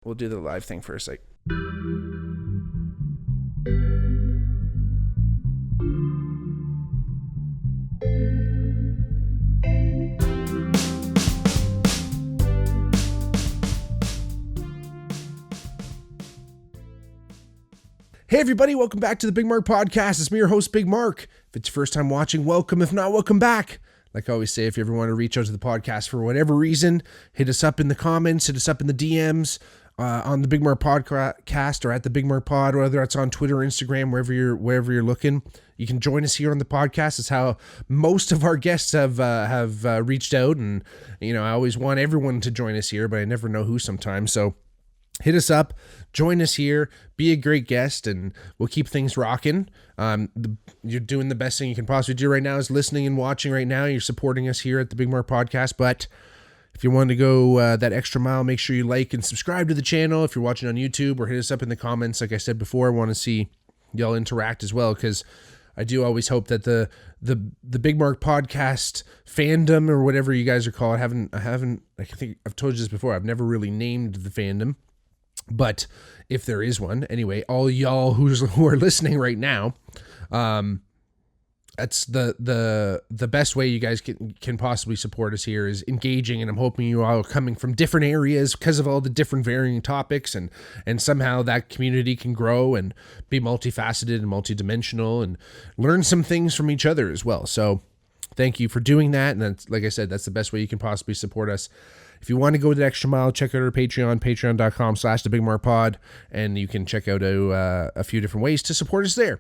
we'll do the live thing first. Like, hey everybody, welcome back to the Bigmark podcast. It's me, your host, Bigmark. If it's your first time watching, welcome. If not, welcome back. Like I always say, if you ever want to reach out to the podcast for whatever reason, hit us up in the comments, hit us up in the DMs on the Bigmark podcast or at the Bigmark pod, whether it's on Twitter or Instagram, wherever you're looking. You can join us here on the podcast. It's how most of our guests have reached out, and I always want everyone to join us here, but I never know who sometimes. So hit us up, join us here, be a great guest, and we'll keep things rocking. You're doing the best thing you can possibly do right now is listening and watching right now. You're supporting us here at the Bigmark podcast, but if you want to go that extra mile, make sure you like and subscribe to the channel if you're watching on YouTube, or hit us up in the comments. Like I said before, I want to see y'all interact as well, because I do always hope that the Bigmark podcast fandom, or whatever you guys are called, I think I've told you this before, I've never really named the fandom. But if there is one, anyway, all y'all who are listening right now, that's the best way you guys can possibly support us here is engaging. And I'm hoping you all are coming from different areas because of all the different varying topics, and somehow that community can grow and be multifaceted and multidimensional and learn some things from each other as well. So thank you for doing that. And that's, like I said, that's the best way you can possibly support us. If you want to go the extra mile, check out our Patreon, patreon.com/thebigmarkpod, and you can check out a few different ways to support us there.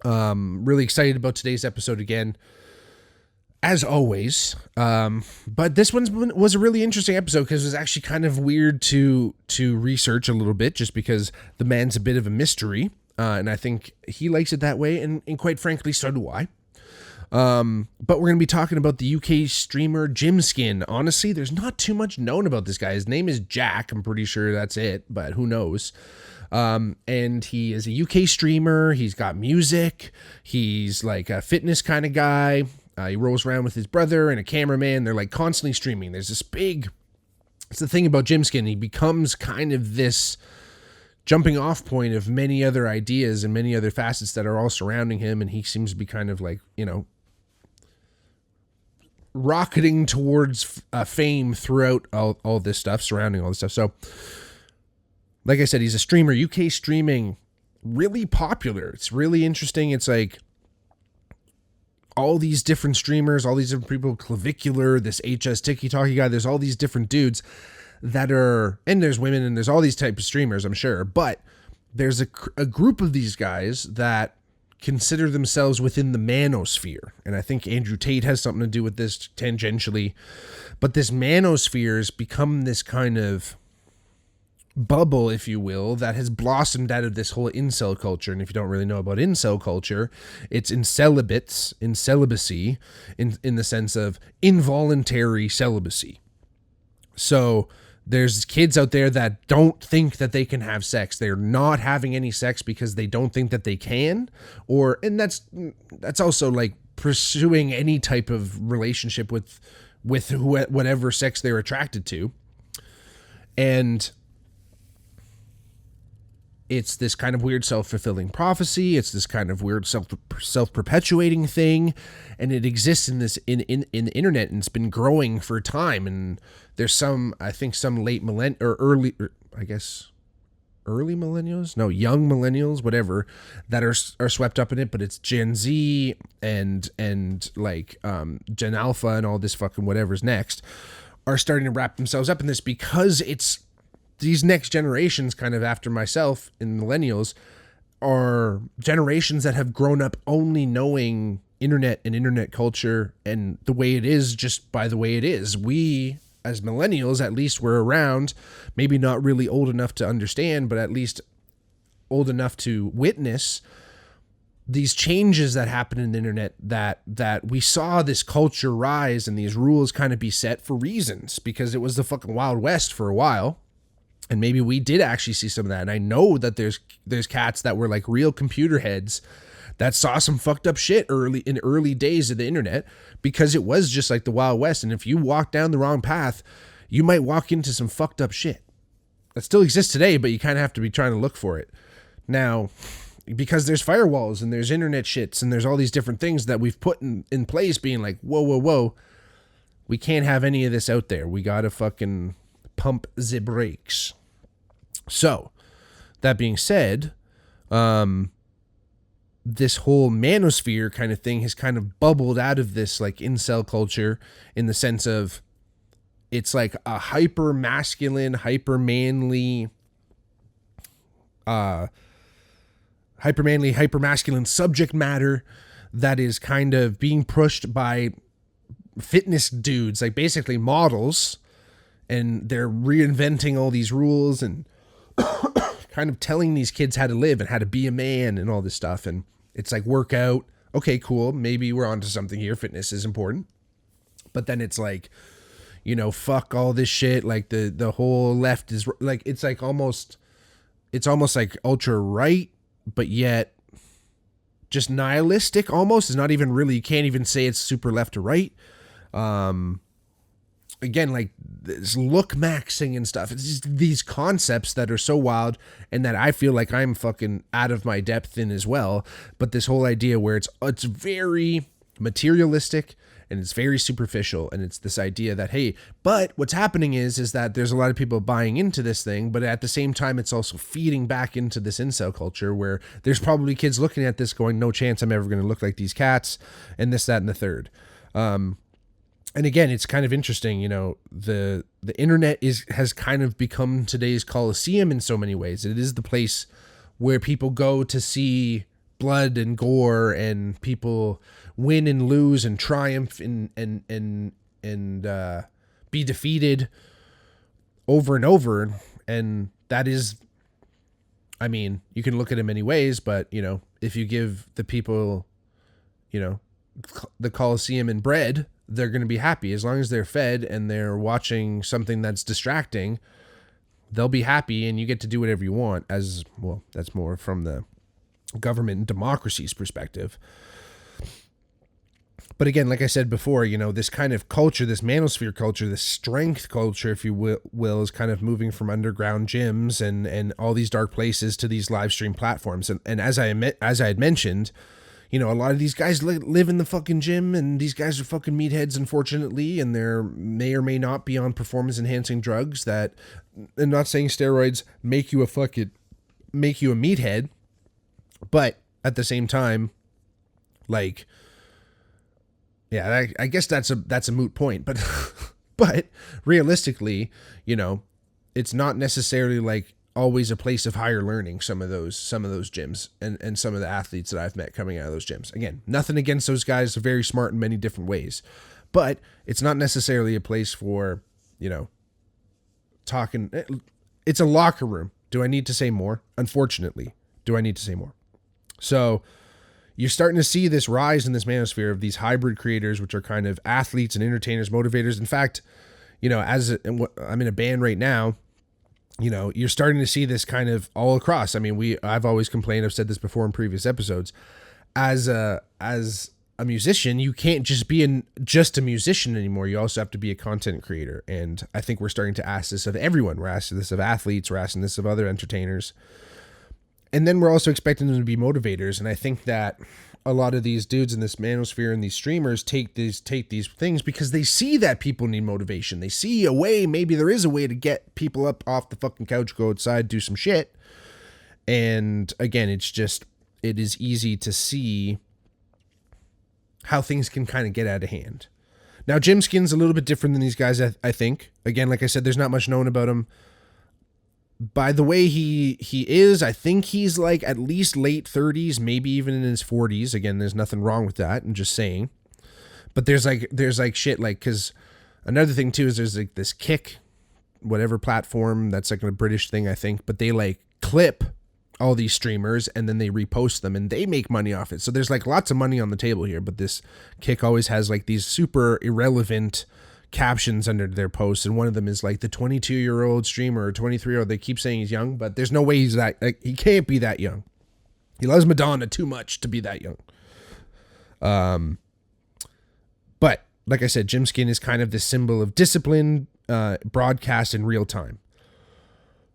Really excited about today's episode again, as always. But this one was a really interesting episode because it was actually kind of weird to research a little bit, just because the man's a bit of a mystery, and I think he likes it that way, and quite frankly, so do I. But we're going to be talking about the UK streamer Gymskin. Honestly, there's not too much known about this guy. His name is Jack. I'm pretty sure that's it, but who knows? And he is a UK streamer. He's got music. He's like a fitness kind of guy. He rolls around with his brother and a cameraman. They're like constantly streaming. There's this it's the thing about Gymskin. He becomes kind of this jumping off point of many other ideas and many other facets that are all surrounding him. And he seems to be kind of like, rocketing towards fame throughout all this stuff, surrounding all this stuff. So, like I said, he's a streamer. UK streaming, really popular. It's really interesting. It's like all these different streamers, all these different people, Clavicular, this HS Tiki-Talkie guy, there's all these different dudes that are, and there's women, and there's all these types of streamers, I'm sure, but there's a group of these guys that consider themselves within the manosphere. And I think Andrew Tate has something to do with this tangentially, but this manosphere has become this kind of bubble, if you will, that has blossomed out of this whole incel culture. And if you don't really know about incel culture, it's celibacy, in the sense of involuntary celibacy. So there's kids out there that don't think that they can have sex. They're not having any sex because they don't think that they can, and that's also like pursuing any type of relationship with whatever sex they're attracted to. And it's this kind of weird self-fulfilling prophecy. It's this kind of weird self-perpetuating thing, and it exists in the internet, and it's been growing for time. And there's some late millennial or early millennials, no, young millennials, whatever, that are swept up in it. But it's Gen Z and like Gen Alpha and all this fucking whatever's next are starting to wrap themselves up in this, because it's these next generations, kind of after myself in millennials, are generations that have grown up only knowing internet and internet culture and the way it is, just by the way it is. We, as millennials, at least, were around, maybe not really old enough to understand, but at least old enough to witness these changes that happen in the internet, that we saw this culture rise and these rules kind of be set for reasons, because it was the fucking Wild West for a while. And maybe we did actually see some of that. And I know that there's cats that were like real computer heads that saw some fucked up shit in early days of the internet, because it was just like the Wild West. And if you walk down the wrong path, you might walk into some fucked up shit. that still exists today, but you kind of have to be trying to look for it. Now, because there's firewalls and there's internet shits and there's all these different things that we've put in place being like, whoa, we can't have any of this out there. We got to fucking pump the brakes. So, that being said, this whole manosphere kind of thing has kind of bubbled out of this like incel culture in the sense of it's like a hyper masculine, hyper manly, hyper masculine subject matter that is kind of being pushed by fitness dudes, like basically models, and they're reinventing all these rules and kind of telling these kids how to live and how to be a man and all this stuff. And it's like workout. Okay, cool. Maybe we're onto something here. Fitness is important. But then it's like, you know, fuck all this shit. Like the whole left is like, it's almost like ultra right, but yet just nihilistic almost. It's not even really, you can't even say it's super left or right. Again, like this look maxing and stuff. It's just these concepts that are so wild and that I feel like I'm fucking out of my depth in as well. But this whole idea where it's very materialistic and it's very superficial, and it's this idea that, hey, but what's happening is that there's a lot of people buying into this thing, but at the same time, it's also feeding back into this incel culture where there's probably kids looking at this going, no chance I'm ever going to look like these cats, and this, that, and the third. And again, it's kind of interesting, you know, the internet has kind of become today's Coliseum in so many ways. It is the place where people go to see blood and gore and people win and lose and triumph and be defeated over and over. And that is, I mean, you can look at it many ways, but, you know, if you give the people, you know, the Coliseum and bread, they're going to be happy. As long as they're fed and they're watching something that's distracting, they'll be happy, and you get to do whatever you want. As well, that's more from the government and democracy's perspective. But again, like I said before, you know, this kind of culture, this manosphere culture, this strength culture, if you will, is kind of moving from underground gyms and all these dark places to these live stream platforms. And as I had mentioned, you know, a lot of these guys live in the fucking gym, and these guys are fucking meatheads, unfortunately, and they may or may not be on performance-enhancing drugs that, I'm not saying steroids make you a meathead, but at the same time, like, yeah, I guess that's a moot point, but but realistically, you know, it's not necessarily like always a place of higher learning, some of those gyms and some of the athletes that I've met coming out of those gyms. Again, nothing against those guys. They're very smart in many different ways, but it's not necessarily a place for, you know, talking. It's a locker room. Do I need to say more? Unfortunately, do I need to say more? So you're starting to see this rise in this manosphere of these hybrid creators, which are kind of athletes and entertainers, motivators. In fact, you know, I'm in a band right now, you know, you're starting to see this kind of all across. I mean, I've always complained, I've said this before in previous episodes, as a musician, you can't just be just a musician anymore. You also have to be a content creator. And I think we're starting to ask this of everyone. We're asking this of athletes, we're asking this of other entertainers. And then we're also expecting them to be motivators. And I think that a lot of these dudes in this manosphere and these streamers take these things because they see that people need motivation. They see a way, maybe there is a way to get people up off the fucking couch, go outside, do some shit. And again, it is easy to see how things can kind of get out of hand. Now, Gymskin's a little bit different than these guys, I think. Again, like I said, there's not much known about him. By the way he is, I think he's like at least late 30s, maybe even in his 40s. Again, there's nothing wrong with that. I'm just saying. But there's like shit, like, because another thing too is there's like this Kick, whatever platform, that's like a British thing, I think. But they like clip all these streamers and then they repost them and they make money off it. So there's like lots of money on the table here. But this Kick always has like these super irrelevant captions under their posts, and one of them is like the 22-year-old streamer or 23-year-old. They keep saying he's young, but there's no way he's that, like, he can't be that young. He loves Madonna too much to be that young. But like I said, Gymskin is kind of this symbol of discipline, broadcast in real time.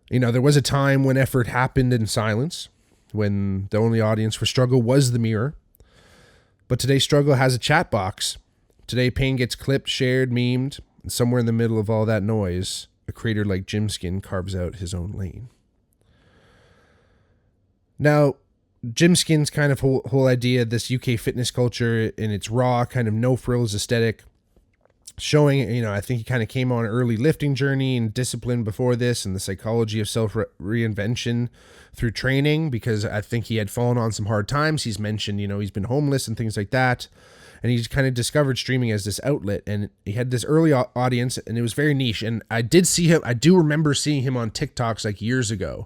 You know, there was a time when effort happened in silence, when the only audience for struggle was the mirror. But today, struggle has a chat box. Today, pain gets clipped, shared, memed, and somewhere in the middle of all that noise, a creator like Gymskin carves out his own lane. Now, Gymskin's kind of whole idea, this UK fitness culture in its raw, kind of no frills aesthetic, showing, you know, I think he kind of came on an early lifting journey and discipline before this, and the psychology of self-reinvention through training, because I think he had fallen on some hard times. He's mentioned, you know, he's been homeless and things like that. And he's kind of discovered streaming as this outlet, and he had this early audience, and it was very niche. And I do remember seeing him on TikToks like years ago,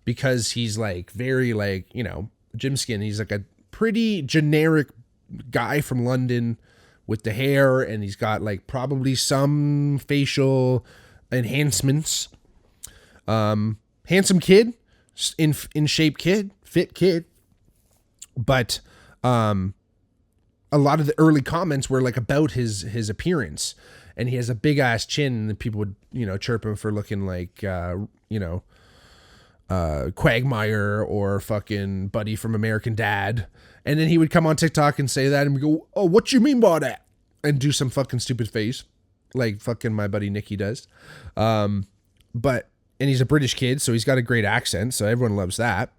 because he's like very like, you know, Gymskin. He's like a pretty generic guy from London with the hair, and he's got like probably some facial enhancements. Handsome kid, in shape kid, fit kid. But a lot of the early comments were like about his appearance, and he has a big ass chin, and people would, you know, chirp him for looking like, you know, Quagmire or fucking Buddy from American Dad. And then he would come on TikTok and say that, and we go, oh, what you mean by that? And do some fucking stupid face like fucking my buddy Nicky does. And he's a British kid, so he's got a great accent, so everyone loves that.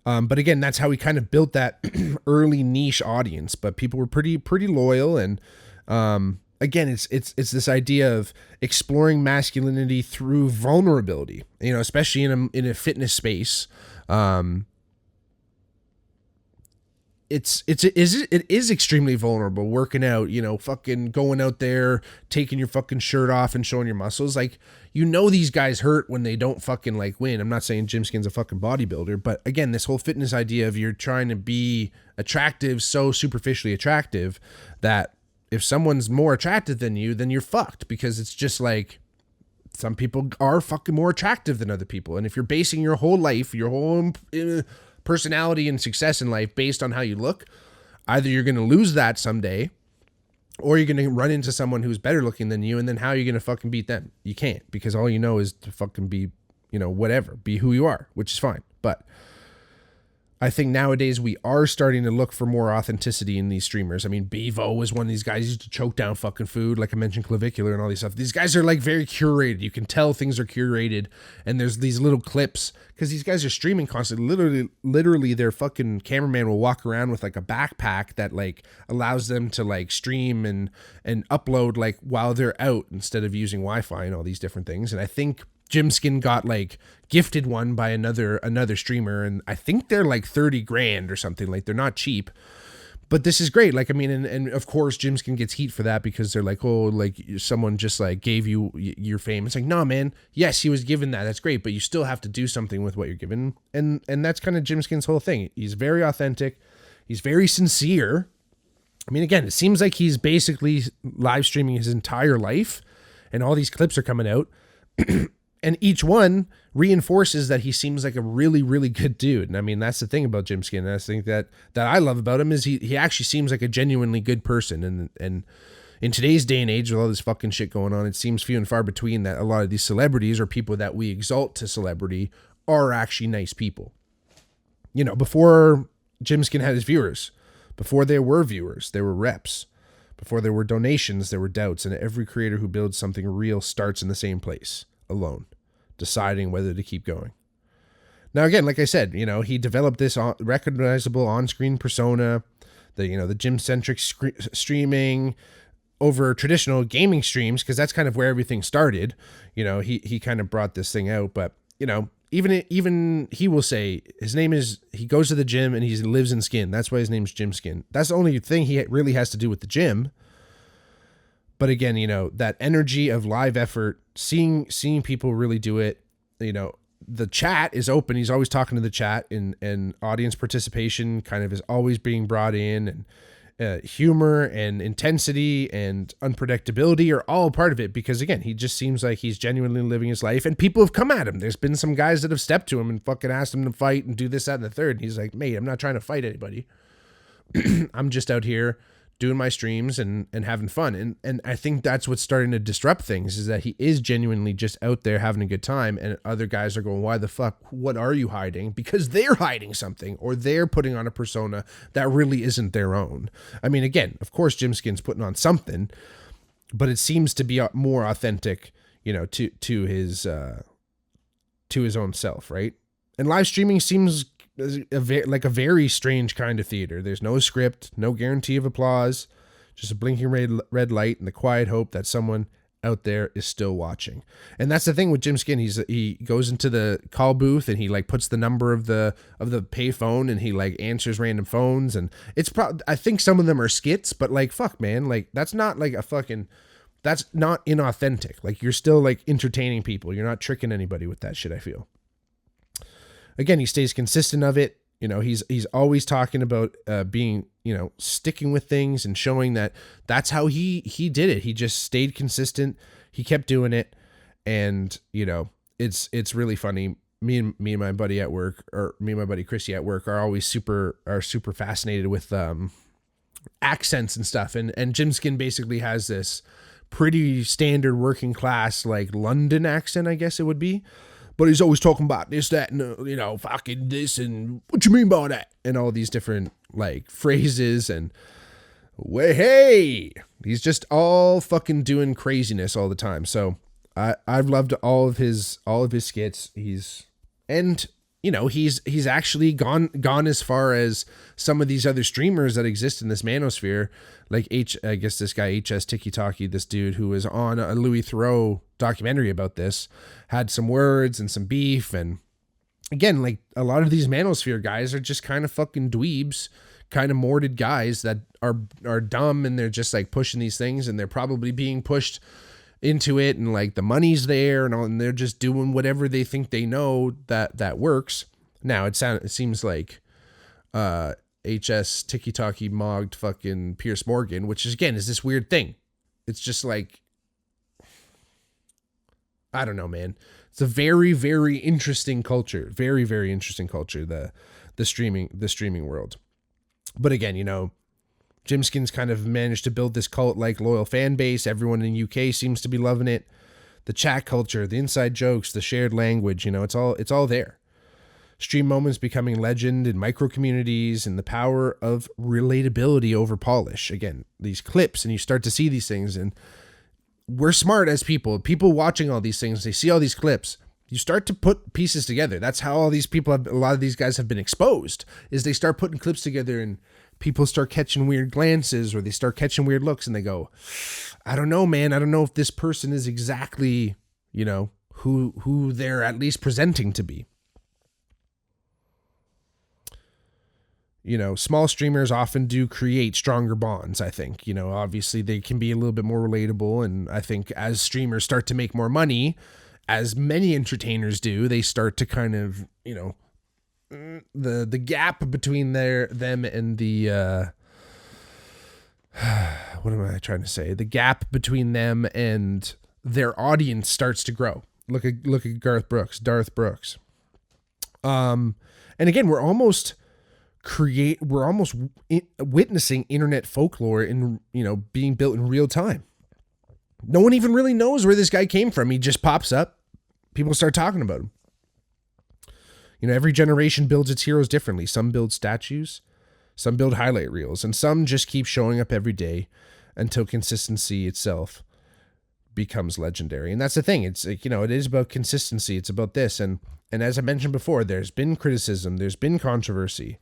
But again, that's how he kind of built that early niche audience, but people were pretty loyal. And again, it's this idea of exploring masculinity through vulnerability, you know, especially in a fitness space. It is extremely vulnerable working out, you know, fucking going out there, taking your fucking shirt off and showing your muscles. Like, you know, these guys hurt when they don't fucking like win. I'm not saying Gymskin's a fucking bodybuilder, but again, this whole fitness idea of you're trying to be attractive, so superficially attractive that if someone's more attractive than you, then you're fucked, because it's just like, some people are fucking more attractive than other people. And if you're basing your whole life, your whole personality and success in life based on how you look, either you're going to lose that someday, or you're going to run into someone who's better looking than you, and then how are you going to fucking beat them? You can't, because all you know is to fucking be, you know, whatever, be who you are, which is fine. But I think nowadays we are starting to look for more authenticity in these streamers. I mean, Bevo was one of these guys who used to choke down fucking food, like I mentioned, clavicular and all these stuff. These guys are like very curated. You can tell things are curated, and there's these little clips, because these guys are streaming constantly. Literally their fucking cameraman will walk around with like a backpack that like allows them to like stream and upload like while they're out, instead of using Wi-Fi and all these different things. And I think Gymskin got like gifted one by another streamer, and I think they're like 30 grand or something. Like, they're not cheap, but this is great. Like, I mean, and of course Gymskin gets heat for that, because they're like, oh, like someone just like gave you your fame. It's like, no, man, yes, he was given that, that's great, but you still have to do something with what you're given. And that's kind of Gymskin's whole thing. He's very authentic, he's very sincere. I mean, again, it seems like he's basically live streaming his entire life, and all these clips are coming out. And each one reinforces that he seems like a really, really good dude. And I mean, that's the thing about Gymskin. And I think that I love about him is he actually seems like a genuinely good person. And in today's day and age, with all this fucking shit going on, it seems few and far between that a lot of these celebrities or people that we exalt to celebrity are actually nice people. You know, before Gymskin had his viewers, before there were viewers, there were reps. Before there were donations, there were doubts. And every creator who builds something real starts in the same place, alone, deciding whether to keep going. Now, again, like I said, you know, he developed this recognizable on-screen persona, the gym-centric streaming over traditional gaming streams, because that's kind of where everything started. You know, he kind of brought this thing out, but, you know, even he will say his name is, he goes to the gym and he lives in skin. That's why his name's Gymskin. That's the only thing he really has to do with the gym. But again, you know, that energy of live effort, seeing people really do it, you know, the chat is open. He's always talking to the chat, and audience participation kind of is always being brought in, and humor and intensity and unpredictability are all part of it, because again, he just seems like he's genuinely living his life, and people have come at him. There's been some guys that have stepped to him and fucking asked him to fight and do this, that, and the third. And he's like, mate, I'm not trying to fight anybody. I'm just out here doing my streams and having fun. And I think that's what's starting to disrupt things, is that he is genuinely just out there having a good time, and other guys are going, why the fuck? What are you hiding? Because they're hiding something, or they're putting on a persona that really isn't their own. I mean, again, of course, Gymskin's putting on something, but it seems to be more authentic, you know, to his own self, right? And live streaming seems like a very strange kind of theater. There's no script, no guarantee of applause, just a blinking red light and the quiet hope that someone out there is still watching. And that's the thing with Gymskin. He goes into the call booth and he like puts the number of the pay phone, and he like answers random phones, and it's I think some of them are skits, but like, fuck, man, like that's not like that's not inauthentic. Like, you're still like entertaining people. You're not tricking anybody with that shit, I feel. Again, he stays consistent of it. You know, he's always talking about being, you know, sticking with things and showing that that's how he did it. He just stayed consistent. He kept doing it. And, you know, it's really funny. Me and my buddy at work, or me and my buddy Chrissy at work, are always super fascinated with accents and stuff. And Gymskin basically has this pretty standard working class, like London accent, I guess it would be. But he's always talking about this, that, and, you know, fucking this, and what you mean by that? And all these different, like, phrases, and, hey, he's just all fucking doing craziness all the time. So I've loved all of his skits. You know, he's actually gone as far as some of these other streamers that exist in this manosphere, like I guess this guy HS Tiki-Taki, this dude who was on a Louis Theroux documentary about this, had some words and some beef. And again, like, a lot of these manosphere guys are just kind of fucking dweebs, kind of morted guys that are dumb, and they're just like pushing these things, and they're probably being pushed into it, and like the money's there and all, and they're just doing whatever they think they know that works. Now it seems like HS Tiki-Taki mogged fucking Pierce Morgan, which is, again, is this weird thing. It's just like, I don't know, man. It's a very, very interesting culture. Very, very interesting culture, the streaming world. But again, you know, Gymskin's kind of managed to build this cult-like loyal fan base. Everyone in UK seems to be loving it. The chat culture, the inside jokes, the shared language, you know, it's all there. Stream moments becoming legend in micro communities, and the power of relatability over polish. Again, these clips, and you start to see these things, and we're smart as people watching all these things. They see all these clips. You start to put pieces together. That's how all these people a lot of these guys have been exposed, is they start putting clips together, and people start catching weird glances, or they start catching weird looks, and they go, I don't know, man. I don't know if this person is exactly, you know, who they're at least presenting to be. You know, small streamers often do create stronger bonds, I think. You know, obviously they can be a little bit more relatable, and I think as streamers start to make more money, as many entertainers do, they start to kind of, you know, the gap between them and the what am I trying to say? The gap between them and their audience starts to grow. Look at Darth Brooks. And again, we're almost witnessing internet folklore in, you know, being built in real time. No one even really knows where this guy came from. He just pops up. People start talking about him. You know, every generation builds its heroes differently. Some build statues, some build highlight reels, and some just keep showing up every day until consistency itself becomes legendary. And that's the thing. It's like, you know, it is about consistency. It's about this. And as I mentioned before, there's been criticism, there's been controversy,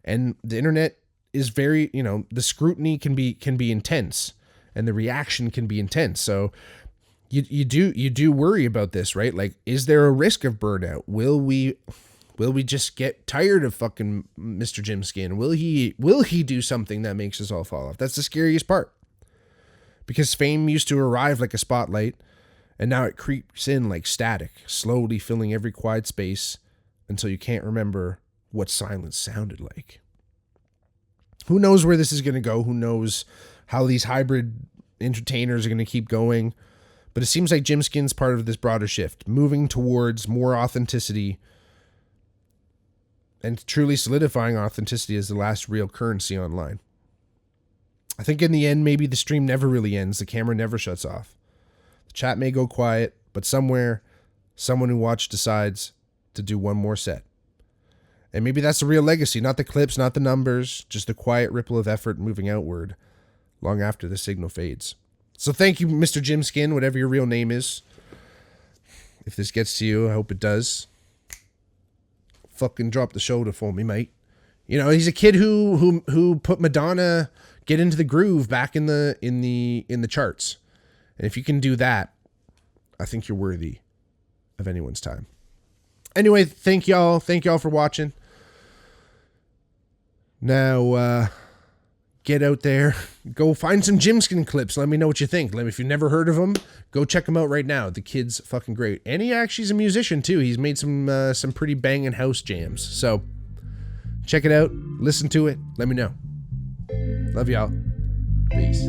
and the internet is very, you know, the scrutiny can be intense, and the reaction can be intense. So you do worry about this, right? Like, is there a risk of burnout? Will we just get tired of fucking Mr. Gymskin? Will he do something that makes us all fall off? That's the scariest part. Because fame used to arrive like a spotlight, and now it creeps in like static, slowly filling every quiet space until you can't remember what silence sounded like. Who knows where this is going to go? Who knows how these hybrid entertainers are going to keep going? But it seems like Gymskin's part of this broader shift, moving towards more authenticity and truly solidifying authenticity as the last real currency online. I think in the end, maybe the stream never really ends. The camera never shuts off. The chat may go quiet, but somewhere, someone who watched decides to do one more set. And maybe that's the real legacy, not the clips, not the numbers, just the quiet ripple of effort moving outward long after the signal fades. So thank you, Mr. Gymskin, whatever your real name is. If this gets to you, I hope it does. Fucking drop the shoulder for me, mate. You know, he's a kid who put Madonna Get Into the Groove back in the charts. And if you can do that, I think you're worthy of anyone's time. Anyway, thank y'all. Thank y'all for watching. Now, get out there. Go find some Gymskin clips. Let me know what you think. If you've never heard of him, go check him out right now. The kid's fucking great. And he actually is a musician, too. He's made some pretty banging house jams. So, check it out. Listen to it. Let me know. Love y'all. Peace.